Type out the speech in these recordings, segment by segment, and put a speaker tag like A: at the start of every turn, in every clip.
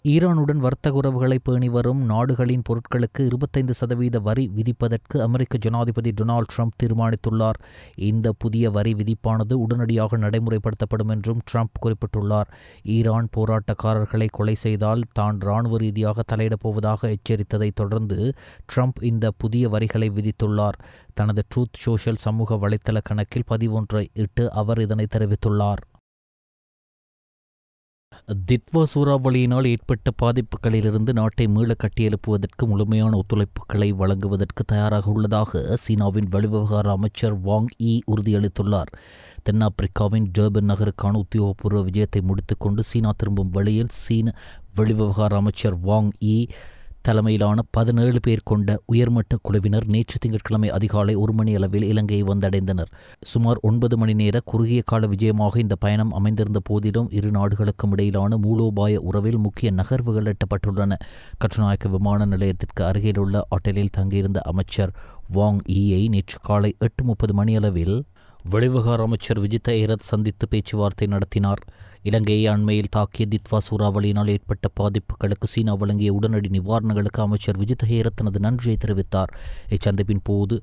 A: ஈரானுடன் வர்த்தக உறவுகளை பேணி வரும் நாடுகளின் பொருட்களுக்கு 25% வரி விதிப்பதற்கு அமெரிக்க ஜனாதிபதி டொனால்ட் ட்ரம்ப் தீர்மானித்துள்ளார். இந்த புதிய வரி விதிப்பானது உடனடியாக நடைமுறைப்படுத்தப்படும் என்றும் ட்ரம்ப் குறிப்பிட்டுள்ளார். ஈரான் போராட்டக்காரர்களை கொலை செய்தால் தான் இராணுவ ரீதியாக தலையிடப் போவதாக எச்சரித்ததை தொடர்ந்து ட்ரம்ப் இந்த புதிய வரிகளை விதித்துள்ளார். தனது ட்ரூத் சோஷியல் சமூக வலைத்தள கணக்கில் பதிவொன்றை இட்டு அவர் இதனை தெரிவித்துள்ளார். தித்வா சூறாவளியினால் ஏற்பட்ட பாதிப்புகளிலிருந்து நாட்டை மீள கட்டியெழுப்புவதற்கு முழுமையான ஒத்துழைப்புகளை வழங்குவதற்கு தயாராக உள்ளதாக சீனாவின் வெளிவிவகார அமைச்சர் வாங் யீ உறுதியளித்துள்ளார். தென்னாப்பிரிக்காவின் டர்பன் நகருக்கான உத்தியோகபூர்வ விஜயத்தை முடித்துக்கொண்டு சீனா திரும்பும் வழியில் சீன வெளிவிவகார அமைச்சர் வாங் யீ தலைமையிலான 17 பேர் கொண்ட உயர்மட்ட குழுவினர் நேற்று திங்கட்கிழமை அதிகாலை 1 மணி அளவில் இலங்கையை வந்தடைந்தனர். சுமார் 9 மணி நேர குறுகிய கால விஜயமாக இந்த பயணம் அமைந்திருந்த போதிலும் இரு நாடுகளுக்கும் இடையிலான மூலோபாய உறவில் முக்கிய நகர்வுகள் எட்டப்பட்டுள்ளன. கட்டுநாயக்க விமான நிலையத்திற்கு அருகிலுள்ள ஹோட்டலில் தங்கியிருந்த அமைச்சர் வாங் யீயை நேற்று காலை 8:30 மணியளவில் வெளிவிவகார அமைச்சர் விஜித ஹேரத் சந்தித்து பேச்சுவார்த்தை நடத்தினார். இலங்கையை அண்மையில் தாக்கிய தித்வா சூறாவளியினால் ஏற்பட்ட பாதிப்புகளுக்கு சீனா வழங்கிய உடனடி நிவாரணங்களுக்கு அமைச்சர் விஜித ஹேரத் தனது நன்றியை தெரிவித்தார். இச்சந்திப்பின் போது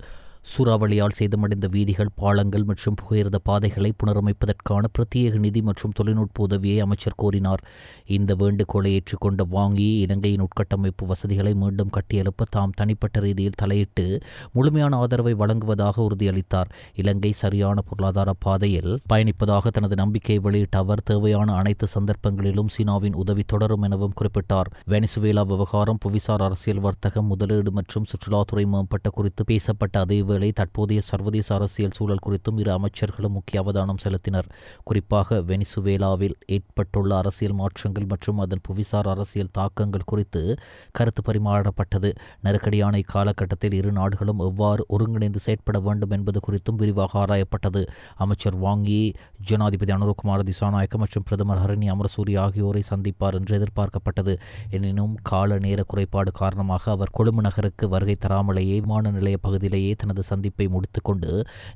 A: சூறாவளியால் சேதமடைந்த வீதிகள், பாலங்கள் மற்றும் புகையிரத பாதைகளை புனரமைப்பதற்கான பிரத்யேக நிதி மற்றும் தொழில்நுட்ப உதவியை அமைச்சர் கோரினார். இந்த வேண்டுகோளை ஏற்றுக்கொண்ட வாங்கி இலங்கையின் உட்கட்டமைப்பு வசதிகளை மீண்டும் கட்டியெழுப்ப தாம் தனிப்பட்ட ரீதியில் தலையிட்டு முழுமையான ஆதரவை வழங்குவதாக உறுதியளித்தார். இலங்கை சரியான பொருளாதார பாதையில் பயணிப்பதாக தனது நம்பிக்கையை வெளியிட்ட அவர் தேவையான அனைத்து சந்தர்ப்பங்களிலும் சீனாவின் உதவி தொடரும் எனவும் குறிப்பிட்டார். வெனிசுவேலா விவகாரம், புவிசார் அரசியல், வர்த்தகம், முதலீடு மற்றும் சுற்றுலாத்துறை மேம்பட்ட குறித்து பேசப்பட்ட அதேவேளை தற்போதைய சர்வதேச அரசியல் சூழல் குறித்தும் இரு அமைச்சர்களும் முக்கிய அவதானம் செலுத்தினர். குறிப்பாக வெனிசுவேலாவில் ஏற்பட்டுள்ள அரசியல் மாற்றங்கள் மற்றும் அதன் புவிசார் அரசியல் தாக்கங்கள் குறித்து கருத்து பரிமாறப்பட்டது. நெருக்கடியான இக்காலகட்டத்தில் இரு நாடுகளும் எவ்வாறு ஒருங்கிணைந்து செயற்பட வேண்டும் என்பது குறித்தும் விரிவாக ஆராயப்பட்டது. அமைச்சர் வாங் யீ ஜனாதிபதி அனுரகுமார திசாநாயக்க மற்றும் பிரதமர் ஹரணி அமரசூரிய ஆகியோரை சந்திப்பார் என்று எதிர்பார்க்கப்பட்டது. எனினும் கால நேர குறைபாடு காரணமாக அவர் கொழும்பு நகருக்கு வருகை தராமலேயே விமான நிலைய பகுதியிலேயே தனது சந்திப்பை முடித்துக்கொண்டு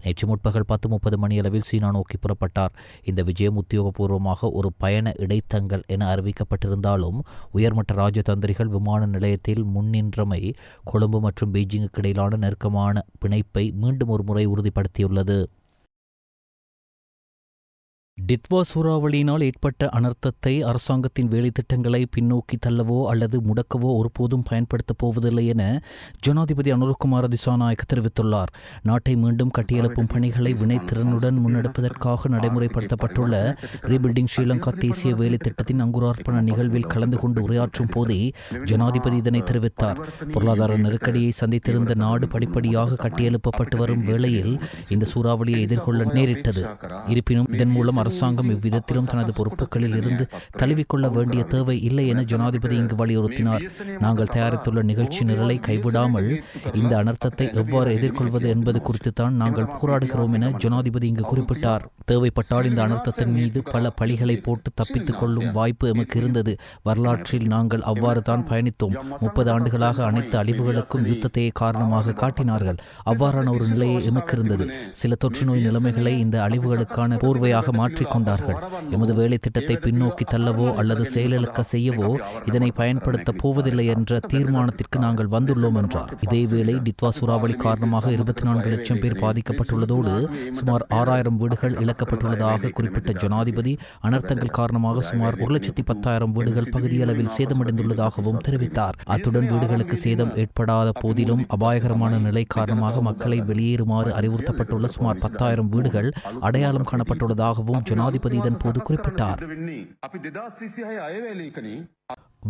A: நேற்று முற்பகல் 10:30 மணியளவில் சீனா நோக்கி புறப்பட்டார். இந்த விஜயம் உத்தியோகபூர்வமாக ஒரு பயண இடைத்தங்கல் என அறிவிக்கப்பட்டிருந்தாலும் உயர்மட்ட ராஜதந்திரிகள் விமான நிலையத்தில் முன்னின்றமை கொழும்பு மற்றும் பெய்ஜிங்குக்கு இடையிலான நெருக்கமான பிணைப்பை மீண்டும் ஒரு முறை உறுதிப்படுத்தியுள்ளது. டித்வா சூறாவளியினால் ஏற்பட்ட அனர்த்தத்தை அரசாங்கத்தின் வேலைத்திட்டங்களை பின்னோக்கி தள்ளவோ அல்லது முடக்கவோ ஒருபோதும் பயன்படுத்தப் போவதில்லை என ஜனாதிபதி அனுரகுமார திசாநாயக்க தெரிவித்துள்ளார். நாட்டை மீண்டும் கட்டியெழுப்பும் பணிகளை வினைத்திறனுடன் முன்னெடுப்பதற்காக நடைமுறைப்படுத்தப்பட்டுள்ள ரீபில்டிங் ஸ்ரீலங்கா தேசிய வேலைத்திட்டத்தின் அங்குரார்ப்பண நிகழ்வில் கலந்து கொண்டு உரையாற்றும் போதே ஜனாதிபதி இதனை தெரிவித்தார். பொருளாதார நெருக்கடியை சந்தித்திருந்த நாடு படிப்படியாக கட்டியெழுப்பப்பட்டு வரும் வேளையில் இந்த சூறாவளியை எதிர்கொள்ள நேரிட்டது. இருப்பினும் இதன் மூலம் அரசாங்கம் இவ்விதத்திலும் தனது பொறுப்புகளில் இருந்து தழுவிக்கொள்ள வேண்டிய தேவை இல்லை என ஜனாதிபதி இங்கு வலியுறுத்தினார். நாங்கள் தயாரித்துள்ள நிகழ்ச்சி நிரலை கைவிடாமல் இந்த அனர்த்தத்தை எவ்வாறு எதிர்கொள்வது என்பது குறித்துத்தான் நாங்கள் போராடுகிறோம் என ஜனாதிபதி இங்கு குறிப்பிட்டார். தேவைப்பட்டால் இந்த அனர்த்தத்தின் மீது பல பழிகளை போட்டு தப்பித்துக் கொள்ளும் வாய்ப்பு எமக்கு இருந்தது. வரலாற்றில் நாங்கள் அவ்வாறு தான் பயணித்தோம். 30 ஆண்டுகளாக அனைத்து அழிவுகளுக்கும் யுத்தத்தையே காரணமாக காட்டினார்கள். அவ்வாறான ஒரு நிலையை எமக்கு இருந்தது. சில தொற்று நோய் நிலைமைகளை இந்த அழிவுகளுக்கான போர்வையாக மாற்றிக்கொண்டார்கள். எமது வேலை திட்டத்தை பின்னோக்கி தள்ளவோ அல்லது செயலிழக்க செய்யவோ இதனை பயன்படுத்த போவதில்லை என்ற தீர்மானத்திற்கு நாங்கள் வந்துள்ளோம் என்றார். இதேவேளை டித்வா சூறாவளி காரணமாக 24 லட்சம் பேர் பாதிக்கப்பட்டுள்ளதோடு சுமார் 6000 வீடுகள் இழக்கப்பட்டுள்ளதாக குறிப்பிட்ட ஜனாதிபதி அனர்த்தங்கள் காரணமாக சுமார் 1,10,000 வீடுகள் பகுதியளவில் சேதமடைந்துள்ளதாகவும் தெரிவித்தார். அத்துடன் வீடுகளுக்கு சேதம் ஏற்படாத போதிலும் அபாயகரமான நிலை காரணமாக மக்களை வெளியேறுமாறு அறிவுறுத்தப்பட்டுள்ள சுமார் 10,000 வீடுகள் அடையாளம் காணப்பட்டுள்ளதாகவும் ஜனாதிபதி இதன் போது குறிப்பிட்டார்.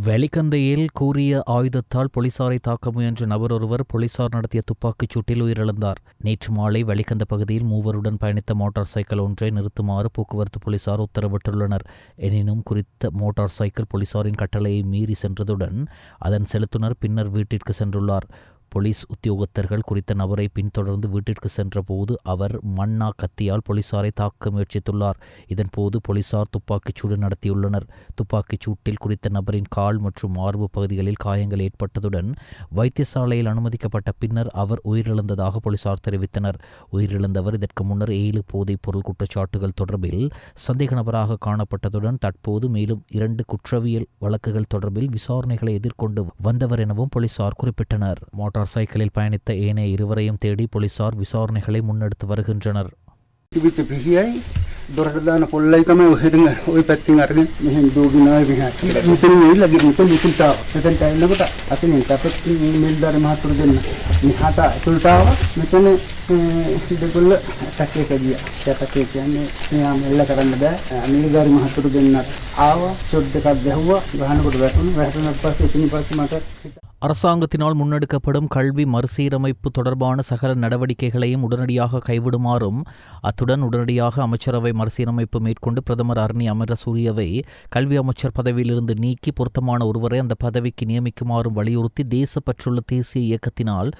A: வெலிகந்தையில் கூறிய ஆயுதத்தால் போலீசாரை தாக்க முயன்ற நபர் ஒருவர் போலீசார் நடத்திய துப்பாக்கிச் சூட்டில் உயிரிழந்தார். நேற்று மாலை வெலிகந்த பகுதியில் மூவருடன் பயணித்த மோட்டார் சைக்கிள் ஒன்றை நிறுத்துமாறு போக்குவரத்து போலீசார் உத்தரவிட்டுள்ளனர். எனினும் குறித்த மோட்டார் சைக்கிள் போலீசாரின் கட்டளையை மீறி சென்றதுடன் அதன் செலுத்துனர் பின்னர் வீட்டிற்கு சென்றுள்ளார். போலீஸ் உத்தியோகத்தர்கள் குறித்த நபரை பின்தொடர்ந்து வீட்டிற்கு சென்றபோது அவர் மண்ணா கத்தியால் போலீசாரை தாக்க முயற்சித்துள்ளார். இதன்போது போலீசார் துப்பாக்கிச்சூடு நடத்தியுள்ளனர். துப்பாக்கிச் சூட்டில் குறித்த நபரின் கால் மற்றும் மார்பு பகுதிகளில் காயங்கள் ஏற்பட்டதுடன் வைத்தியசாலையில் அனுமதிக்கப்பட்ட பின்னர் அவர் உயிரிழந்ததாக போலீசார் தெரிவித்தனர். உயிரிழந்தவர் இதற்கு முன்னர் 7 போதைப் பொருள் குற்றச்சாட்டுகள் தொடர்பில் சந்தேக நபராக காணப்பட்டதுடன் தற்போது மேலும் 2 குற்றவியல் வழக்குகள் தொடர்பில் விசாரணைகளை எதிர்கொண்டு வந்தவர் எனவும் போலீசார் குறிப்பிட்டனர். மோட்டார் சைக்கிளில் பயணித்த ஏனைய இருவரையும் தேடி போலீசார் விசாரணைகளை முன்னெடுத்து வருகின்றனர்.
B: දොරට දාන පොල්ලයි තමයි ඔහෙදම ওই පැත්තෙන් අරගෙන මෙහෙන් දුවගෙන ආවේ මෙහාට. මෙතන ඉල්ල ගිහින් මෙතනට ආවා. මෙතනට එනකොට අතෙන් තපත් මෙල්දාර මහතුරු දෙන්න. මෙහාට ඇතුළට ආවා. මෙතන දෙකොල්ල ඇටැක් එක ගියා. ඇටැක් එක කියන්නේ මෙයා මෙල්ල කරන්න බෑ. මෙල්දාර මහතුරු දෙන්න ආවා. ෂොට් එකක් ගැහුවා. ගහනකොට වැටුණා. වැටුණාට පස්සේ එතනින් පස්සේ මට
A: அரசாங்கத்தினால் முன்னெடுக்கப்படும் கல்வி மறுசீரமைப்பு தொடர்பான சகல நடவடிக்கைகளையும் உடனடியாக கைவிடுமாறும் அத்துடன் உடனடியாக அமைச்சரவை மறுசீரமைப்பு மேற்கொண்டு பிரதமர் அர்னி அமரசூரியவை கல்வி அமைச்சர் பதவியிலிருந்து நீக்கி பொருத்தமான ஒருவரை அந்த பதவிக்கு நியமிக்குமாறும் வலியுறுத்தி தேசப்பற்றுள்ள தேசிய இயக்கத்தினால்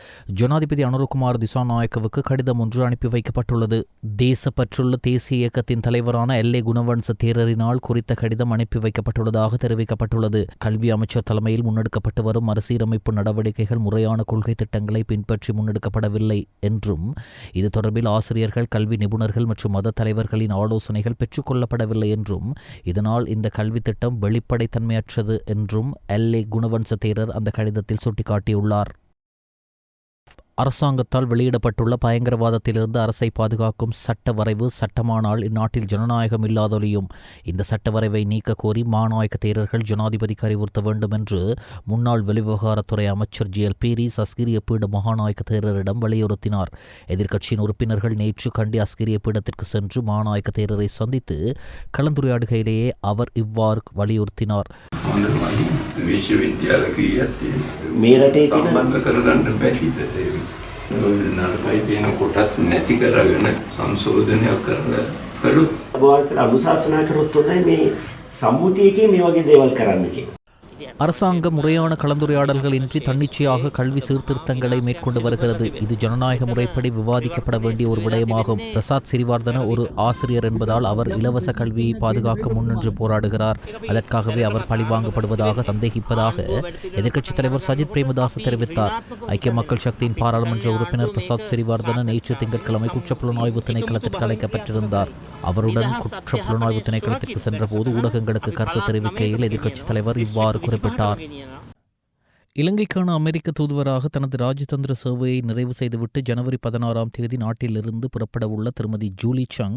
A: ஜனாதிபதி அனுரகுமார் திசாநாயக்கவுக்கு கடிதம் ஒன்று அனுப்பி வைக்கப்பட்டுள்ளது. தேசப்பற்றுள்ள தேசிய இயக்கத்தின் தலைவரான எல்ஏ குணவன்ச தேரரினால் குறித்த கடிதம் அனுப்பி வைக்கப்பட்டுள்ளதாக தெரிவிக்கப்பட்டுள்ளது. கல்வி அமைச்சர் தலைமையில் முன்னெடுக்கப்பட்டு வரும் மறுசீரமைப்பு நடவடிக்கைகள் முறையான கொள்கை திட்டங்களை பின்பற்றி முன்னெடுக்கப்படவில்லை என்றும் இது தொடர்பில் ஆசிரியர்கள், கல்வி நிபுணர்கள் மற்றும் மத தலைவர்களின் ஆலோசனைகள் பெற்றுக்கொள்ளப்படவில்லை என்றும் இதனால் இந்த கல்வி திட்டம் வெளிப்படைத்தன்மையற்றது என்றும் எல்ஏ குணவன்ச தேரர் அந்த கடிதத்தில் சுட்டிக்காட்டியுள்ளார். அரசாங்கத்தால் வெளியிடப்பட்டுள்ள பயங்கரவாதத்திலிருந்து அரசை பாதுகாக்கும் சட்ட வரைவு சட்டமானால் இந்நாட்டில் ஜனநாயகம் இல்லாதொழியும். இந்த சட்ட வரைவை நீக்க கோரி மாநாயக்க தேரர்கள் ஜனாதிபதிக்கு அறிவுறுத்த வேண்டும் என்று முன்னாள் வெளிவிவகாரத்துறை அமைச்சர் ஜிஎல் பீரிஸ் அஸ்கிரிய பீட மகாநாயக்க தேரரிடம் வலியுறுத்தினார். எதிர்க்கட்சியின் உறுப்பினர்கள் நேற்று கண்டி அஸ்கிரிய பீடத்திற்கு சென்று மாநாயக்க தேரரை சந்தித்து கலந்துரையாடுகையிலேயே அவர் இவ்வாறு வலியுறுத்தினார்.
C: නරකයි කියන කොටස් නැති කරගෙන සංශෝධනයක් කරලා කළොත් අනුශාසනා කරොත් හොඳයි මේ සම්මුතියකින් මේ වගේ දේවල් කරන්න කියලා.
A: அரசாங்கம் முறையான கலந்துரையாடல்களின்றி தன்னிச்சையாக கல்வி சீர்திருத்தங்களை மேற்கொண்டு வருகிறது. இது ஜனநாயக முறைப்படி விவாதிக்கப்பட வேண்டிய ஒரு விடயமாகும். பிரசாத் சிறிவர்தன ஒரு ஆசிரியர் என்பதால் அவர் இலவச கல்வியை பாதுகாக்க முன்னின்று போராடுகிறார். அதற்காகவே அவர் பழிவாங்கப்படுவதாக சந்தேகிப்பதாக எதிர்க்கட்சித் தலைவர் சஜித் பிரேமதாச தெரிவித்தார். ஐக்கிய மக்கள் சக்தியின் பாராளுமன்ற உறுப்பினர் பிரசாத் சிறிவர்தன நேற்று திங்கட்கிழமை குற்றப்புலனாய்வு திணைக்களத்திற்கு அழைக்கப்பட்டிருந்தார். அவருடன் குற்றப்புலனாய்வு திணைக்களத்திற்கு சென்றபோது ஊடகங்களுக்கு கருத்து தெரிவிக்கையில் எதிர்க்கட்சித் தலைவர் இவ்வாறு குறிப்பிட்டார். இலங்கைக்கான அமெரிக்க தூதுவராக தனது ராஜதந்திர சேவையை நிறைவு செய்துவிட்டு ஜனவரி 16 நாட்டிலிருந்து புறப்படவுள்ள திருமதி ஜூலி சங்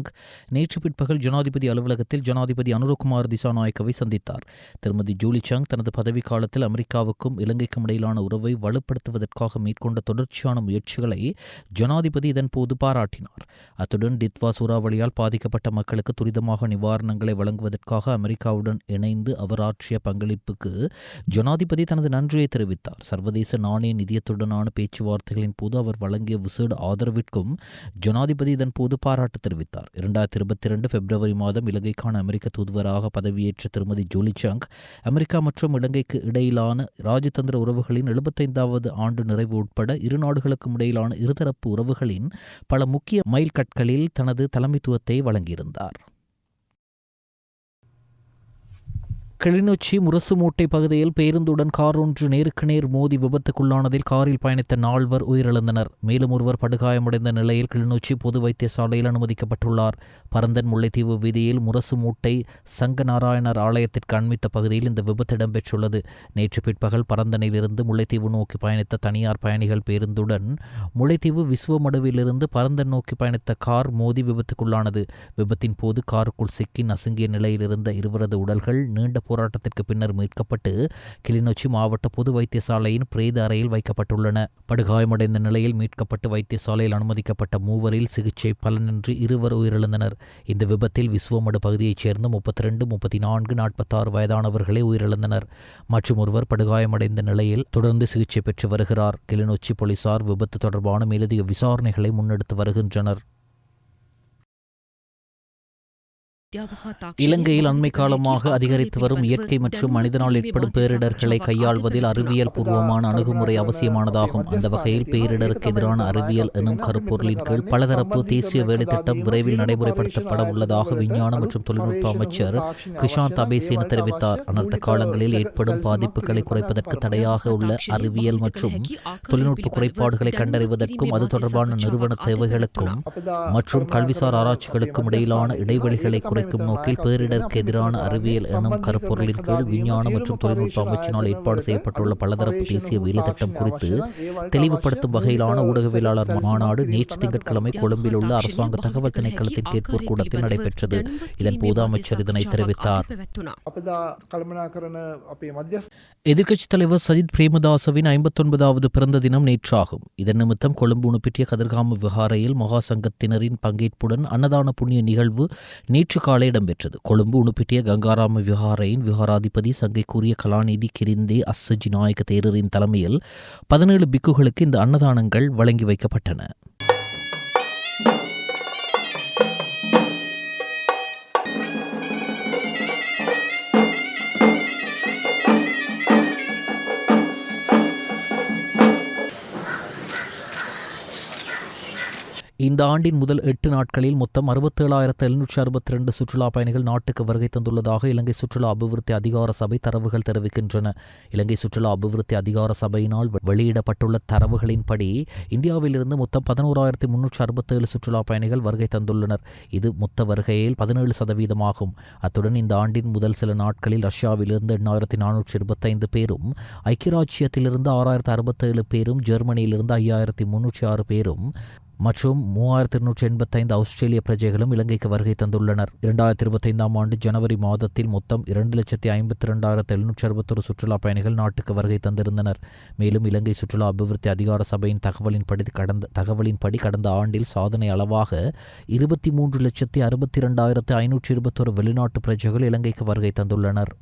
A: நேற்று பிற்பகல் ஜனாதிபதி அலுவலகத்தில் ஜனாதிபதி அனுரகுமார் திசாநாயக்கவை சந்தித்தார். திருமதி ஜூலி சங் தனது பதவிக்காலத்தில் அமெரிக்காவுக்கும் இலங்கைக்கும் இடையிலான உறவை வலுப்படுத்துவதற்காக மேற்கொண்ட தொடர்ச்சியான முயற்சிகளை ஜனாதிபதி இதன்போது பாராட்டினார். அத்துடன் டித்வா சூறாவளியால் பாதிக்கப்பட்ட மக்களுக்கு துரிதமாக நிவாரணங்களை வழங்குவதற்காக அமெரிக்காவுடன் இணைந்து அவர் ஆற்றிய பங்களிப்புக்கு ஜனாதிபதி தனது நன்றியை தெரிவித்தார். சர்வதேச நாணய நிதியத்துடனான பேச்சுவார்த்தைகளின் போது அவர் வழங்கிய விசேட ஆதரவிற்கும் ஜனாதிபதி இதன் போது பாராட்டு தெரிவித்தார். 2022 பிப்ரவரி மாதம் இலங்கைக்கான அமெரிக்க தூதுவராக பதவியேற்ற திருமதி ஜூலி சங் அமெரிக்கா மற்றும் இலங்கைக்கு இடையிலான ராஜதந்திர உறவுகளின் 75வது ஆண்டு நிறைவு உட்பட இரு நாடுகளுக்கும் இடையிலான இருதரப்பு உறவுகளின் பல முக்கிய மைல்கற்களில் தனது தலைமைத்துவத்தை வழங்கியிருந்தார். கிளிநொச்சி முரசுமூட்டை பகுதியில் பேருந்துடன் கார் ஒன்று நேருக்கு நேர் மோதி விபத்துக்குள்ளானதில் காரில் பயணித்த 4 உயிரிழந்தனர். மேலும் ஒருவர் படுகாயமடைந்த நிலையில் கிளிநொச்சி பொது வைத்தியசாலையில் அனுமதிக்கப்பட்டுள்ளார். பரந்தன் முல்லைத்தீவு வீதியில் முரசுமூட்டை சங்கநாராயணர் ஆலயத்திற்கு அண்மித்த பகுதியில் இந்த விபத்து இடம்பெற்றுள்ளது. நேற்று பிற்பகல் பரந்தனிலிருந்து முல்லைத்தீவு நோக்கி பயணித்த தனியார் பயணிகள் பேருந்துடன் முல்லைத்தீவு விசுவமடுவிலிருந்து பரந்தன் நோக்கி பயணித்த கார் மோதி விபத்துக்குள்ளானது. விபத்தின் போது காருக்குள் சிக்கி நசுங்கிய நிலையில் இருந்த இருவரது உடல்கள் நீண்ட போராட்டத்திற்கு பின்னர் மீட்கப்பட்டு கிளிநொச்சி மாவட்ட பொது வைத்தியசாலையின் பிரேத அறையில் வைக்கப்பட்டுள்ளன. படுகாயமடைந்த நிலையில் மீட்கப்பட்டு வைத்தியசாலையில் அனுமதிக்கப்பட்ட 3 சிகிச்சை பலனின்றி 2 உயிரிழந்தனர். இந்த விபத்தில் விசுவமடு பகுதியைச் சேர்ந்த 32, 34, 46 வயதானவர்களே உயிரிழந்தனர். மற்றும் ஒருவர் படுகாயமடைந்த நிலையில் தொடர்ந்து சிகிச்சை பெற்று வருகிறார். கிளிநொச்சி போலீசார் விபத்து தொடர்பான மேலதிக விசாரணைகளை முன்னெடுத்து வருகின்றனர். இலங்கையில் அண்மை காலமாக அதிகரித்து வரும் இயற்கை மற்றும் மனிதனால் ஏற்படும் பேரிடர்களை கையாள்வதில் அறிவியல் பூர்வமான அணுகுமுறை அவசியமானதாகும். அந்த வகையில் பேரிடருக்கு எதிரான அறிவியல் எனும் கருப்பொருளின் கீழ் பலதரப்பு தேசிய வேலை திட்டம் விரைவில் நடைமுறைப்படுத்தப்பட உள்ளதாக விஞ்ஞான மற்றும் தொழில்நுட்ப அமைச்சர் கிருஷாந்த் அபேசேன தெரிவித்தார். அனர்த்த காலங்களில் ஏற்படும் பாதிப்புகளை குறைப்பதற்கு தடையாக உள்ள அறிவியல் மற்றும் தொழில்நுட்ப குறைபாடுகளை கண்டறிவதற்கும் அது தொடர்பான நிறுவன தேவைகளுக்கும் மற்றும் கல்விசார் ஆராய்ச்சிகளுக்கும் இடையிலான இடைவெளிகளை குறைக்கும் நோக்கில் பேரிடருக்கு எதிரான அறிவியல் எனும் கருப்பொருளின் கீழ் விஞ்ஞான மற்றும் தொழில்நுட்ப அமைச்சினால் ஏற்பாடு செய்யப்பட்டுள்ள பலதரப்பு தேசிய வேலை திட்டம் குறித்து தெளிவுபடுத்தும் வகையிலான ஊடகவியலாளர் மாநாடு நேற்று திங்கட்கிழமை கொழும்பில் உள்ள அரசாங்க தகவல் திணைக்களத்தின் கேட்போர் கூடத்தில் நடைபெற்றது. இதன்போது அமைச்சர் இதனை தெரிவித்தார். எதிர்க்கட்சித் தலைவர் சஜித் பிரேமதாசவின் 59வது பிறந்த தினம் நேற்றாகும். இதன் நிமித்தம் கொழும்பு உணுப்பிட்டிய கதிர்காம விகாரையில் மகா சங்கத்தினரின் பங்கேற்புடன் அன்னதான புண்ணிய நிகழ்வு நேற்று காலை இடம்பெற்றது. கொழும்பு உணுப்பிட்டிய கங்காராம விகாரையின் விகாராதிபதி சங்கைக்குரிய கலாநிதி கிரிந்தே அஸ்ஸஜி நாயக தேரரின் தலைமையில் 17 பிக்குகளுக்கு இந்த அன்னதானங்கள் வழங்கி வைக்கப்பட்டன. இந்த ஆண்டின் முதல் 8 நாட்களில் மொத்தம் 67,762 சுற்றுலா பயணிகள் நாட்டுக்கு வருகை தந்துள்ளதாக இலங்கை சுற்றுலா அபிவிருத்தி அதிகார சபை தரவுகள் தெரிவிக்கின்றன. இலங்கை சுற்றுலா அபிவிருத்தி அதிகார சபையினால் வெளியிடப்பட்டுள்ள தரவுகளின்படி இந்தியாவிலிருந்து மொத்தம் 11,367 சுற்றுலா பயணிகள் வருகை தந்துள்ளனர். இது மொத்த வருகையில் 17%. அத்துடன் இந்த ஆண்டின் முதல் சில நாட்களில் ரஷ்யாவிலிருந்து 8,425 பேரும், ஐக்கிய ராச்சியத்திலிருந்து 6,067 பேரும், ஜெர்மனியிலிருந்து 5,306 பேரும் மற்றும் 3,285 ஆஸ்திரேலிய பிரஜைகளும் இலங்கைக்கு வருகை தந்துள்ளனர். 2025 ஆண்டு ஜனவரி மாதத்தில் மொத்தம் 2,52,761 சுற்றுலா பயணிகள் நாட்டுக்கு வருகை தந்திருந்தனர். மேலும் இலங்கை சுற்றுலா அபிவிருத்தி அதிகார சபையின் தகவலின்படி கடந்த ஆண்டில் சாதனை அளவாக 23,62,521 வெளிநாட்டு பிரஜைகள் இலங்கைக்கு வருகை தந்துள்ளனர்.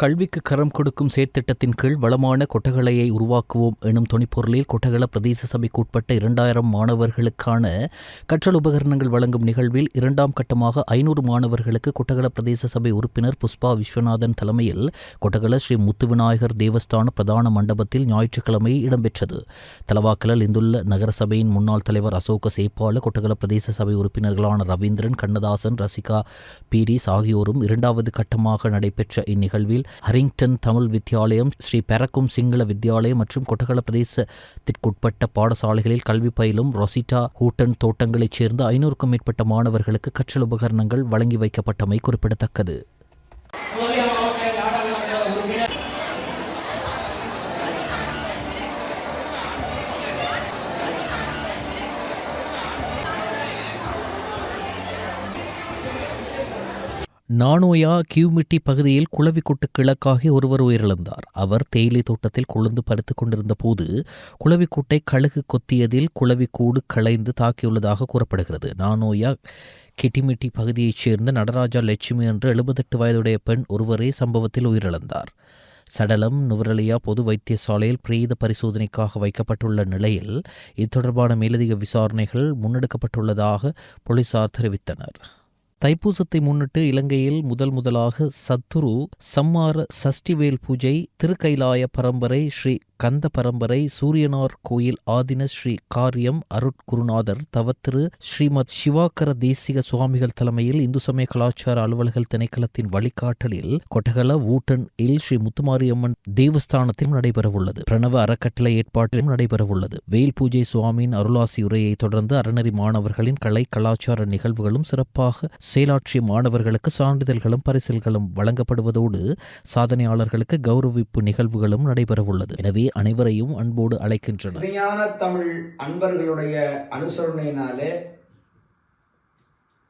A: கல்விக்கு கரம் கொடுக்கும் செயற்திட்டத்தின் கீழ் வளமான கொட்டகலையை உருவாக்குவோம் எனும் துணிப்பொருளில் கொட்டகல பிரதேச சபைக்கு உட்பட்ட 2,000 மாணவர்களுக்கான கற்றல் உபகரணங்கள் வழங்கும் நிகழ்வில் 2ஆம் கட்டமாக 500 மாணவர்களுக்கு கொட்டகல பிரதேச சபை உறுப்பினர் புஷ்பா விஸ்வநாதன் தலைமையில் கொட்டகல ஸ்ரீ முத்துவிநாயகர் தேவஸ்தான பிரதான மண்டபத்தில் ஞாயிற்றுக்கிழமை இடம்பெற்றது. தலவாக்கலில் இந்துள்ள நகரசபையின் முன்னாள் தலைவர் அசோக சேப்பால, கொட்டகல பிரதேச சபை உறுப்பினர்களான ரவீந்திரன், கண்ணதாசன், ரசிகா பீரிஸ் ஆகியோரும் 2வது கட்டமாக நடைபெற்ற இந்நிகழ்வில் ஹரிங்டன் தமிழ் வித்தியாலயம், ஸ்ரீ பெரக்கும் சிங்கள வித்தியாலயம் மற்றும் கொட்டகல பிரதேசத்திற்குட்பட்ட பாடசாலைகளில் கல்வி பயிலும் ரொசிட்டா ஹூட்டன் தோட்டங்களைச் சேர்ந்த 500க்கும் மேற்பட்ட மாணவர்களுக்கு கற்றல் உபகரணங்கள் வழங்கி வைக்கப்பட்டமை குறிப்பிடத்தக்கது. நானோயா கியூமிட்டி பகுதியில் குளவிக்கூட்டு கிழக்காகி ஒருவர் உயிரிழந்தார். அவர் தேயிலை தோட்டத்தில் கொழுந்து பறித்துக் கொண்டிருந்த போது குளவிக்கூட்டை கழுகு கொத்தியதில் குளவிக்கூடு களைந்து தாக்கியுள்ளதாக கூறப்படுகிறது. நானோயா கிட்டிமிட்டி பகுதியைச் சேர்ந்த நடராஜா லட்சுமி என்ற 78 வயதுடைய பெண் ஒருவரே சம்பவத்தில் உயிரிழந்தார். சடலம் நுவரெலியா பொது வைத்தியசாலையில் பிரேத பரிசோதனைக்காக வைக்கப்பட்டுள்ள நிலையில் இது தொடர்பான மேலதிக விசாரணைகள் முன்னெடுக்கப்பட்டுள்ளதாக போலீசார் தெரிவித்தனர். தைப்பூசத்தை முன்னிட்டு இலங்கையில் முதலாக சத்துரு சம்மார சஷ்டிவேல் பூஜை, திருக்கைலாய பரம்பரை, ஸ்ரீ கந்த பரம்பரை, சூரியனார் கோயில் ஆதின ஸ்ரீ காரியம் அருட்குருநாதர் தவத்திரு ஸ்ரீமத் சிவாக்கர தேசிக சுவாமிகள் தலைமையில் இந்து சமய கலாச்சார அலுவலர்கள் திணைக்களத்தின் வழிகாட்டலில் கொட்டகல வூட்டன் இல் ஸ்ரீ முத்துமாரியம்மன் தேவஸ்தானத்திலும் நடைபெறவுள்ளது. பிரணவ அறக்கட்டளை ஏற்பாட்டிலும் நடைபெறவுள்ளது. வேல் பூஜை சுவாமியின் அருளாசி உரையை தொடர்ந்து அறநெறி மாணவர்களின் கலை கலாச்சார நிகழ்வுகளும் சிறப்பாக செயலாற்றிய மாணவர்களுக்கு சான்றிதழ்களும் பரிசில்களும் வழங்கப்படுவதோடு சாதனையாளர்களுக்கு கௌரவிப்பு நிகழ்வுகளும் நடைபெறவுள்ளது. எனவே அனைவரையும் அன்போடு அழைக்கின்றனர்.
D: விஞ்ஞான தமிழ் அன்பர்களுடைய அனுசரணையினாலே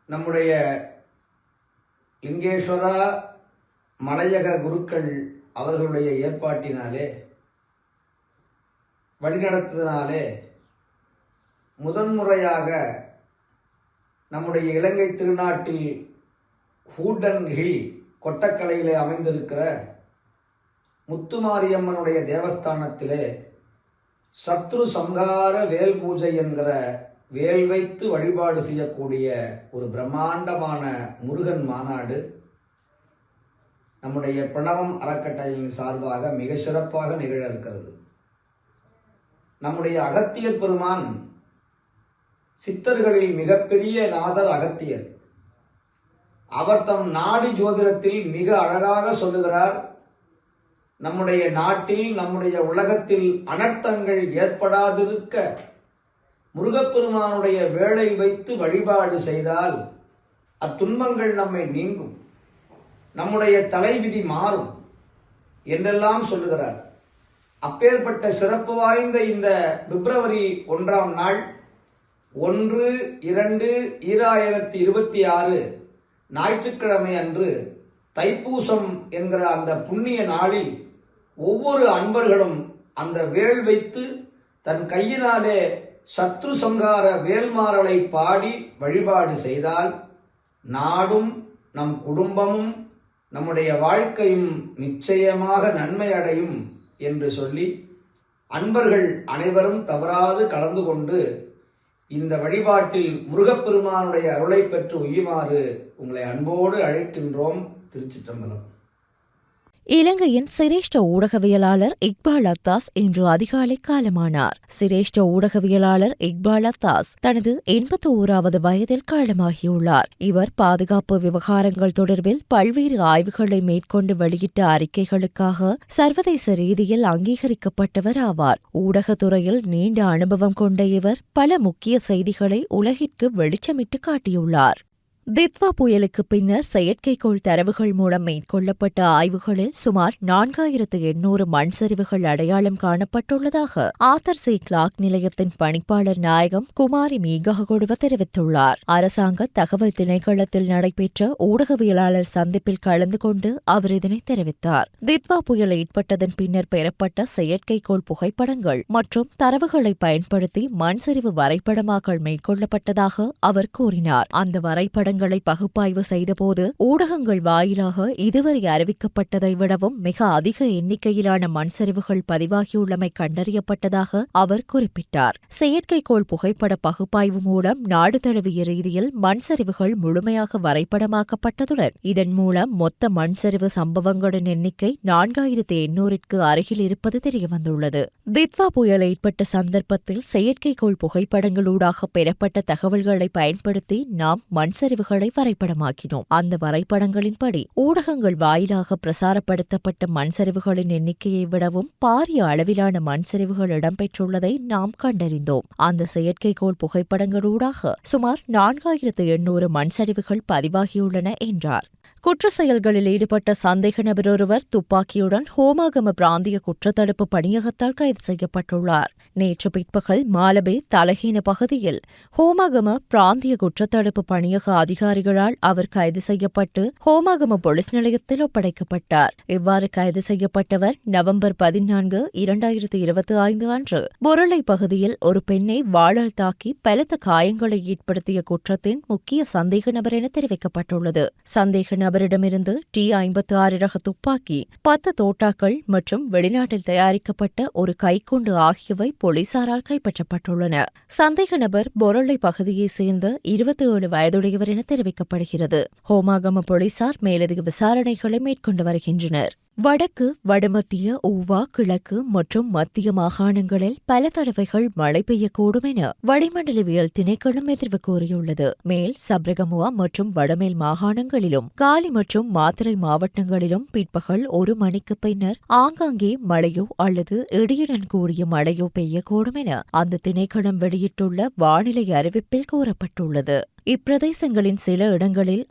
D: நம்முடைய லிங்கேஸ்வரா மலையக குருக்கள் அவர்களுடைய ஏற்பாட்டினாலே வழிநடத்துவதனாலே முதன்முறையாக நம்முடைய இலங்கை திருநாட்டில் ஹூடன் ஹில் கொட்டக்கலையிலே அமைந்திருக்கிற முத்துமாரியம்மனுடைய தேவஸ்தானத்திலே சத்ரு சம்ஹார வேல் பூஜை என்கிற வேல் வைத்து வழிபாடு செய்யக்கூடிய ஒரு பிரம்மாண்டமான முருகன் மாநாடு நம்முடைய பிரணவம் அறக்கட்டளையின் சார்பாக மிக சிறப்பாக நிகழ இருக்கிறது. நம்முடைய அகத்தியர் பெருமான் சித்தர்களில் மிகப்பெரிய நாதர் அகத்தியர். அவர் தம் நாடி ஜோதிடத்தில் மிக அழகாக சொல்லுகிறார், நம்முடைய நாட்டில் நம்முடைய உலகத்தில் அனர்த்தங்கள் ஏற்படாதிருக்க முருகப்பெருமானுடைய வேளை வைத்து வழிபாடு செய்தால் அத்துன்பங்கள் நம்மை நீங்கும், நம்முடைய தலைவிதி மாறும் என்றெல்லாம் சொல்லுகிறார். அப்பேற்பட்ட சிறப்பு வாய்ந்த இந்த பிப்ரவரி 1ஆம் நாள் 1/2/2026 ஞாயிற்றுக்கிழமை அன்று தைப்பூசம் என்கிற அந்த புண்ணிய நாளில் ஒவ்வொரு அன்பர்களும் அந்த வேள் வைத்து தன் கையினாலே சத்ரு சங்கார வேல்மாறலை பாடி வழிபாடு செய்தால் நாடும் நம் குடும்பமும் நம்முடைய வாழ்க்கையும் நிச்சயமாக நன்மை அடையும் என்று சொல்லி அன்பர்கள் அனைவரும் தவறாது கலந்து கொண்டு இந்த வழிபாட்டில் முருகப்பெருமானுடைய அருளை பெற்று உய்யுமாறு உங்களை அன்போடு அழைக்கின்றோம். திருச்சிற்றம்பலம்.
E: இலங்கையின் சிரேஷ்ட ஊடகவியலாளர் இக்பால் அத்தாஸ் இன்று அதிகாலை காலமானார். சிரேஷ்ட ஊடகவியலாளர் இக்பால் அத்தாஸ் தனது 81வது வயதில் காலமாகியுள்ளார். இவர் பாதுகாப்பு விவகாரங்கள் தொடர்பில் பல்வேறு ஆய்வுகளை மேற்கொண்டு வெளியிட்ட அறிக்கைகளுக்காக சர்வதேச ரீதியில் அங்கீகரிக்கப்பட்டவர் ஆவார். ஊடகத்துறையில் நீண்ட அனுபவம் கொண்ட இவர் பல முக்கிய செய்திகளை உலகிற்கு வெளிச்சமிட்டு காட்டியுள்ளார். தித்வா புயலுக்கு பின்னர் செயற்கைக்கோள் தரவுகள் மூலம் மேற்கொள்ளப்பட்ட ஆய்வுகளில் சுமார் 4800 மண் சரிவுகள் அடையாளம் காணப்பட்டுள்ளதாக ஆத்தர் சி கிளார்க் நிலையத்தின் பணிப்பாளர் நாயகம் குமாரி மீகஹகொடுவ தெரிவித்துள்ளார். அரசாங்க தகவல் திணைக்களத்தில் நடைபெற்ற ஊடகவியலாளர் சந்திப்பில் கலந்து கொண்டு அவர் இதனை தெரிவித்தார். தித்வா புயல் ஏற்பட்டதன் பின்னர் பெறப்பட்ட செயற்கைக்கோள் புகைப்படங்கள் மற்றும் தரவுகளை பயன்படுத்தி மண் சரிவு வரைபடமாக்கல் மேற்கொள்ளப்பட்டதாக அவர் கூறினார். அந்த வரைபடங்கள் பகுப்பாய்வு செய்தபோது ஊடகங்கள் வாயிலாக இதுவரை அறிவிக்கப்பட்டதை விடவும் மிக அதிக எண்ணிக்கையிலான மண் சரிவுகள் பதிவாகியுள்ளமை கண்டறியப்பட்டதாக அவர் குறிப்பிட்டார். செயற்கைக்கோள் புகைப்பட பகுப்பாய்வு மூலம் நாடு தழுவிய ரீதியில் மண் சரிவுகள் முழுமையாக வரைபடமாக்கப்பட்டதுடன் இதன் மூலம் மொத்த மண் சரிவு சம்பவங்களின் எண்ணிக்கை 4800ற்கு அருகில் இருப்பது தெரியவந்துள்ளது. தித்வா புயல் ஏற்பட்ட சந்தர்ப்பத்தில் செயற்கைக்கோள் புகைப்படங்களூடாக பெறப்பட்ட தகவல்களை பயன்படுத்தி நாம் மண் சரிவு வரைபடமாக்கினோம். அந்த வரைபடங்களின்படி ஊடகங்கள் வாயிலாக பிரசாரப்படுத்தப்பட்ட மண் சரிவுகளின் எண்ணிக்கையை விடவும் பாரிய அளவிலான மண் சரிவுகள் இடம்பெற்றுள்ளதை நாம் கண்டறிந்தோம். அந்த செயற்கைக்கோள் புகைப்படங்களூடாக சுமார் 4800 மண் சரிவுகள் பதிவாகியுள்ளன என்றார். குற்ற செயல்களில் ஈடுபட்ட சந்தேக நபர் ஒருவர் துப்பாக்கியுடன் ஹோமாகம பிராந்திய குற்றத்தடுப்பு பணியகத்தால் கைது செய்யப்பட்டுள்ளார். நேற்று பிற்பகல் மாலபே தலஹீன பகுதியில் ஹோமாகம பிராந்திய குற்றத்தடுப்பு பணியக அதிகாரிகளால் அவர் கைது செய்யப்பட்டு ஹோமாகம போலீஸ் நிலையத்தில் ஒப்படைக்கப்பட்டார். இவ்வாறு கைது செய்யப்பட்டவர் நவம்பர் 14, 2025 அன்று பொருளை பகுதியில் ஒரு பெண்ணை வாளால் தாக்கி பலத்த காயங்களை ஏற்படுத்திய குற்றத்தின் முக்கிய சந்தேக நபர் என தெரிவிக்கப்பட்டுள்ளது. சந்தேக நபரிடமிருந்து T56 ரக துப்பாக்கி, 10 தோட்டாக்கள் மற்றும் வெளிநாட்டில் தயாரிக்கப்பட்ட ஒரு கைக்குண்டு ஆகியவை போலீசாரால் கைப்பற்றப்பட்டுள்ளன. சந்தேக நபர் பொருளை பகுதியைச் சேர்ந்த 27 வயதுடையவர் என தெரிவிக்கப்படுகிறது. ஹோமாகம போலீசார் மேலதிக விசாரணைகளை மேற்கொண்டு வருகின்றனர். வடக்கு, வடமத்திய, ஊவா, கிழக்கு மற்றும் மத்திய மாகாணங்களில் பல தடவைகள் மழை பெய்யக்கூடும் என வளிமண்டலவியல் திணைக்களம் எதிர்வு கூறியுள்ளது. மேல் சப்ரகமுவா மற்றும் வடமேல் மாகாணங்களிலும் காலி மற்றும் மாத்தறை மாவட்டங்களிலும் பிற்பகல் 1 மணிக்கு பின்னர் ஆங்காங்கே மழையோ அல்லது இடியுடன் கூடிய மழையோ பெய்யக்கூடும் என அந்த திணைக்களம் வெளியிட்டுள்ள வானிலை அறிவிப்பில் கூறப்பட்டுள்ளது. இப்பிரதேசங்களின் சில இடங்களில்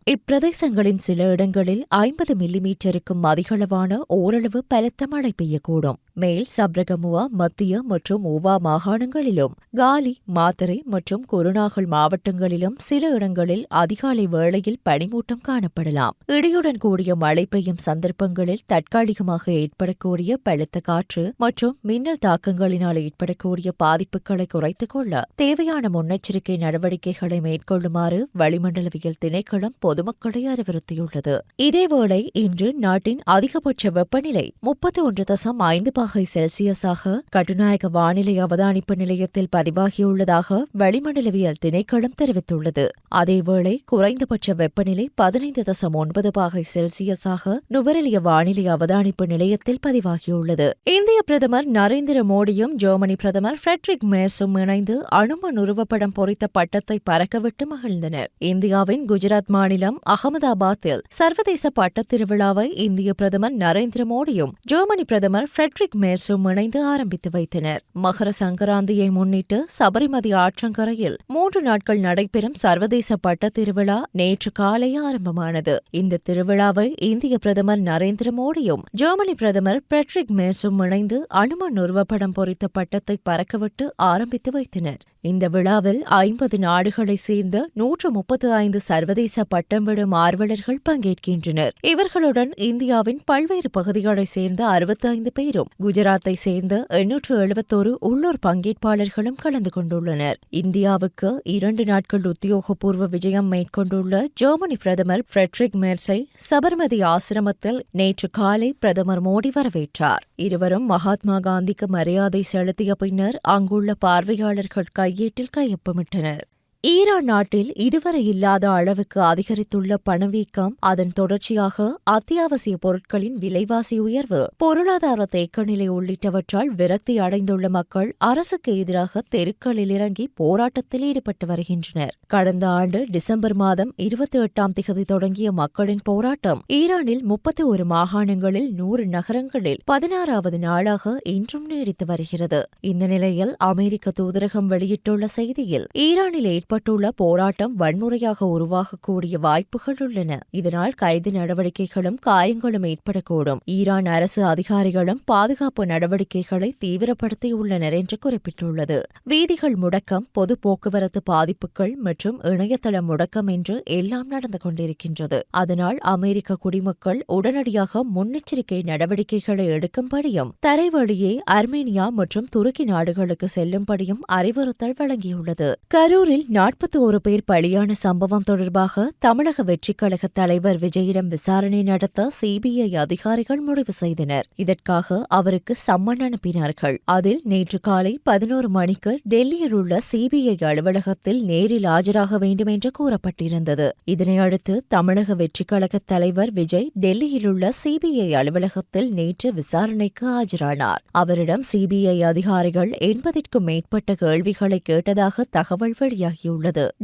E: 50 மில்லிமீட்டருக்கும் அதிகளவான ஓரளவு பலத்த மழை பெய்யக்கூடும். மேல் சப்ரகமுவா, மத்திய மற்றும் ஊவா மாகாணங்களிலும் காலி, மாத்தறை மற்றும் குருநாகல் மாவட்டங்களிலும் சில இடங்களில் அதிகாலை வேளையில் பனிமூட்டம் காணப்படலாம். இடியுடன் கூடிய மழை பெய்யும் சந்தர்ப்பங்களில் தற்காலிகமாக ஏற்படக்கூடிய பலத்த காற்று மற்றும் மின்னல் தாக்கங்களினால் ஏற்படக்கூடிய பாதிப்புகளை குறைத்துக் கொள்ள தேவையான முன்னெச்சரிக்கை நடவடிக்கைகளை மேற்கொள்ளுமாறு தவிர்க்குமாறு வளிமண்டலவியல் திணைக்களம் பொதுமக்களை அறிவுறுத்தியுள்ளது. இதேவேளை இன்று நாட்டின் அதிகபட்ச வெப்பநிலை 31.5 பாகை செல்சியஸாக கட்டுநாயக்க வானிலை அவதானிப்பு நிலையத்தில் பதிவாகியுள்ளதாக வளிமண்டலவியல் திணைக்களம் தெரிவித்துள்ளது. அதேவேளை குறைந்தபட்ச வெப்பநிலை 15.9 பாகை செல்சியஸாக நுவரெலிய வானிலை அவதானிப்பு நிலையத்தில் பதிவாகியுள்ளது. இந்திய பிரதமர் நரேந்திர மோடியும் ஜெர்மனி பிரதமர் ஃபிரெட்ரிக் மேர்ஸும் இணைந்து அனுமன் உருவப்படம் பொறித்த பட்டத்தை பறக்கவிட்டு மகிழ்ந்தனர். இந்தியாவின் குஜராத் மாநிலம் அகமதாபாத்தில் சர்வதேச பட்டத் திருவிழாவை இந்திய பிரதமர் நரேந்திர மோடியும் ஜெர்மனி பிரதமர் ஃபிரெட்ரிக் மேர்ஸும் இணைந்து ஆரம்பித்து வைத்தனர். மகர சங்கராந்தியை முன்னிட்டு சபரிமதி ஆற்றங்கரையில் 3 நாட்கள் நடைபெறும் சர்வதேச பட்டத் திருவிழா நேற்று காலை ஆரம்பமானது. இந்த திருவிழாவை இந்திய பிரதமர் நரேந்திர மோடியும் ஜெர்மனி பிரதமர் ஃபிரெட்ரிக் மேர்ஸும் இணைந்து அனுமன் உருவப்படம் பொறித்த பட்டத்தை பறக்கவிட்டு ஆரம்பித்து வைத்தனர். இந்த விழாவில் 50 நாடுகளைச் சேர்ந்த 135 சர்வதேச பட்டம் விடும் ஆர்வலர்கள் பங்கேற்கின்றனர். இவர்களுடன் இந்தியாவின் பல்வேறு பகுதிகளைச் சேர்ந்த 65 பேரும் குஜராத்தை சேர்ந்த 871 உள்ளூர் பங்கேற்பாளர்களும் கலந்து கொண்டுள்ளனர். இந்தியாவுக்கு 2 நாட்கள் உத்தியோகபூர்வ விஜயம் மேற்கொண்டுள்ள ஜெர்மனி பிரதமர் ஃபிரெட்ரிக் மேர்ஸை சபர்மதி ஆசிரமத்தில் நேற்று காலை பிரதமர் மோடி வரவேற்றார். இருவரும் மகாத்மா காந்திக்கு மரியாதை செலுத்திய பின்னர் அங்குள்ள பார்வையாளர்கள் கையேட்டில் கையொப்பமிட்டனர். ஈரான் நாட்டில் இதுவரை இல்லாத அளவுக்கு அதிகரித்துள்ள பணவீக்கம், அதன் தொடர்ச்சியாக அத்தியாவசிய பொருட்களின் விலைவாசி உயர்வு, பொருளாதார தேக்கநிலை உள்ளிட்டவற்றால் விரக்தி அடைந்துள்ள மக்கள் அரசுக்கு எதிராக தெருக்களில் இறங்கி போராட்டத்தில் ஈடுபட்டு வருகின்றனர். கடந்த ஆண்டு டிசம்பர் மாதம் 28ஆம் திகதி தொடங்கிய மக்களின் போராட்டம் ஈரானில் 31 மாகாணங்களில் 100 நகரங்களில் 16வது நாளாக இன்றும் நீடித்து வருகிறது. இந்த நிலையில் அமெரிக்க தூதரகம் வெளியிட்டுள்ள செய்தியில் ஈரானில் ஏற்பட்டுள்ள போராட்டம் வன்முறையாக உருவாகக்கூடிய வாய்ப்புகள் உள்ளன. இதனால் கைது நடவடிக்கைகளும் காயங்களும் ஏற்படக்கூடும். ஈரான் அரசு அதிகாரிகளும் பாதுகாப்பு நடவடிக்கைகளை தீவிரப்படுத்தியுள்ளனர் என்று குறிப்பிட்டுள்ளது. வீதிகள் முடக்கம், பொது போக்குவரத்து பாதிப்புகள் மற்றும் இணையதள முடக்கம் என்று எல்லாம் நடந்து கொண்டிருக்கின்றது. அதனால் அமெரிக்க குடிமக்கள் உடனடியாக முன்னெச்சரிக்கை நடவடிக்கைகளை எடுக்கும்படியும் தரைவழியே அர்மேனியா மற்றும் துருக்கி நாடுகளுக்கு செல்லும்படியும் அறிவுறுத்தல் வழங்கியுள்ளது. கரூரில் 41 பேர் பலியான சம்பவம் தொடர்பாக தமிழக வெற்றிக் கழக தலைவர் விஜயிடம் விசாரணை நடத்த சிபிஐ அதிகாரிகள் முடிவு செய்தனர். இதற்காக அவருக்கு சம்மன் அனுப்பினார்கள். அதில் நேற்று காலை 11 மணிக்கு டெல்லியில் உள்ள சிபிஐ அலுவலகத்தில் நேரில் ஆஜராக வேண்டும் என்று கூறப்பட்டிருந்தது. இதனையடுத்து தமிழக வெற்றிக் கழக தலைவர் விஜய் டெல்லியில் உள்ள சிபிஐ அலுவலகத்தில் நேற்று விசாரணைக்கு ஆஜரானார். அவரிடம் சிபிஐ அதிகாரிகள் 80க்கும் மேற்பட்ட கேள்விகளை கேட்டதாக தகவல் வெளியாகியுள்ளது.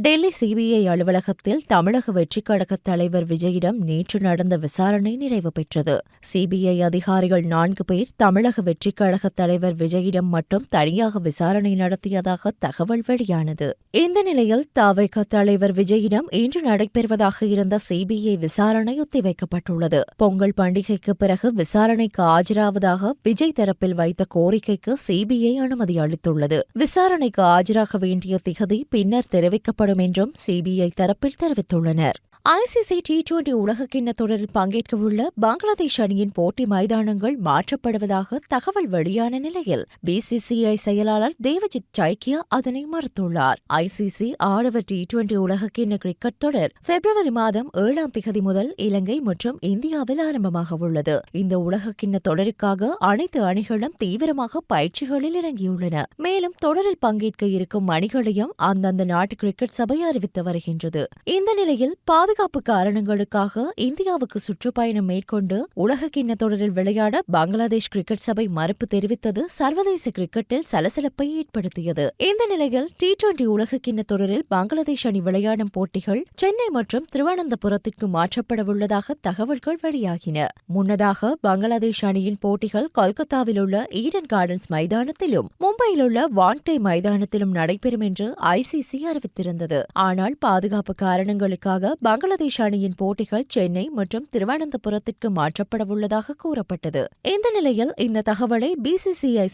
E: டெல்லி சிபிஐ அலுவலகத்தில் தமிழக வெற்றிக் கழக தலைவர் விஜயிடம் நேற்று நடந்த விசாரணை நிறைவு பெற்றது. சிபிஐ அதிகாரிகள் 4 பேர் தமிழக வெற்றிக் கழக தலைவர் விஜயிடம் மட்டும் தனியாக விசாரணை நடத்தியதாக தகவல் வெளியானது. இந்த நிலையில் தவிக தலைவர் விஜயிடம் இன்று நடைபெறுவதாக இருந்த சிபிஐ விசாரணை ஒத்திவைக்கப்பட்டுள்ளது. பொங்கல் பண்டிகைக்கு பிறகு விசாரணைக்கு ஆஜராவதாக விஜய் தரப்பில் வைத்த கோரிக்கைக்கு சிபிஐ அனுமதி அளித்துள்ளது. விசாரணைக்கு ஆஜராக வேண்டிய திகதி பின்னர் தெரிவிக்கப்படும் என்றும் சிபிஐ தரப்பில் தெரிவித்துள்ளனர். ஐசிசி T20 உலகக்கிண்ண தொடரில் பங்கேற்கவுள்ள பங்களாதேஷ் அணியின் போட்டி மைதானங்கள் மாற்றப்படுவதாக தகவல் வெளியான நிலையில் பிசிசிஐ செயலாளர் தேவஜித் சைக்கியா அதனை மறுத்துள்ளார். ஐசிசி ஆடவர் T20 உலகக்கிண்ண கிரிக்கெட் தொடர் பிப்ரவரி மாதம் 7ஆம் திகதி முதல் இலங்கை மற்றும் இந்தியாவில் ஆரம்பமாக உள்ளது. இந்த உலகக்கிண்ண தொடருக்காக அனைத்து அணிகளும் தீவிரமாக பயிற்சிகளில் இறங்கியுள்ளன. மேலும் தொடரில் பங்கேற்க இருக்கும் அணிகளையும் அந்தந்த நாட்டு கிரிக்கெட் சபை அறிவித்து வருகின்றது. இந்த நிலையில் பாதுகாப்பு காரணங்களுக்காக இந்தியாவுக்கு சுற்றுப்பயணம் மேற்கொண்டு உலகக்கிண்ண தொடரில் விளையாட பங்களாதேஷ் கிரிக்கெட் சபை மறுப்பு தெரிவித்தது சர்வதேச கிரிக்கெட்டில் சலசலப்பை ஏற்படுத்தியது. இந்த நிலையில் T20 உலகக்கிண்ண தொடரில் பங்களாதேஷ் அணி விளையாடும் போட்டிகள் சென்னை மற்றும் திருவனந்தபுரத்திற்கு மாற்றப்படவுள்ளதாக தகவல்கள் வெளியாகின. முன்னதாக பங்களாதேஷ் அணியின் போட்டிகள் கொல்கத்தாவில் உள்ள ஈடன் கார்டன்ஸ் மைதானத்திலும் மும்பையில் உள்ள வான்டே மைதானத்திலும் நடைபெறும் என்று ஐசிசி அறிவித்திருந்தது. ஆனால் பாதுகாப்பு காரணங்களுக்காக பங்களாதேஷ் அணியின் போட்டிகள் சென்னை மற்றும் திருவனந்தபுரத்திற்கு மாற்றப்படவுள்ளதாக கூறப்பட்டது. இந்த நிலையில் இந்த தகவலை பிசிசிஐ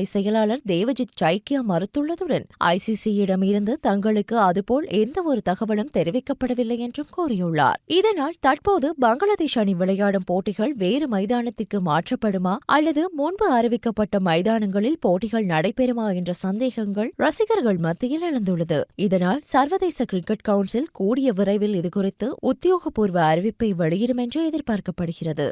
E: செயலாளர் தேவஜித் சைக்கியா மறுத்துள்ளதுடன் ஐசிசியிடம் இருந்து தங்களுக்கு அதுபோல் எந்த ஒரு தகவலும் தெரிவிக்கப்படவில்லை என்றும் கூறியுள்ளார். இதனால் தற்போது பங்களாதேஷ் அணி விளையாடும் போட்டிகள் வேறு மைதானத்திற்கு மாற்றப்படுமா அல்லது முன்பு அறிவிக்கப்பட்ட மைதானங்களில் போட்டிகள் நடைபெறுமா என்ற சந்தேகங்கள் ரசிகர்கள் மத்தியில் எழுந்துள்ளது. இதனால் சர்வதேச கிரிக்கெட் கவுன்சில் கூடிய விரைவில் இதுகுறித்து உத்தியோகபூர்வ அறிவிப்பை வெளியிடும் என்று எதிர்பார்க்கப்படுகிறது.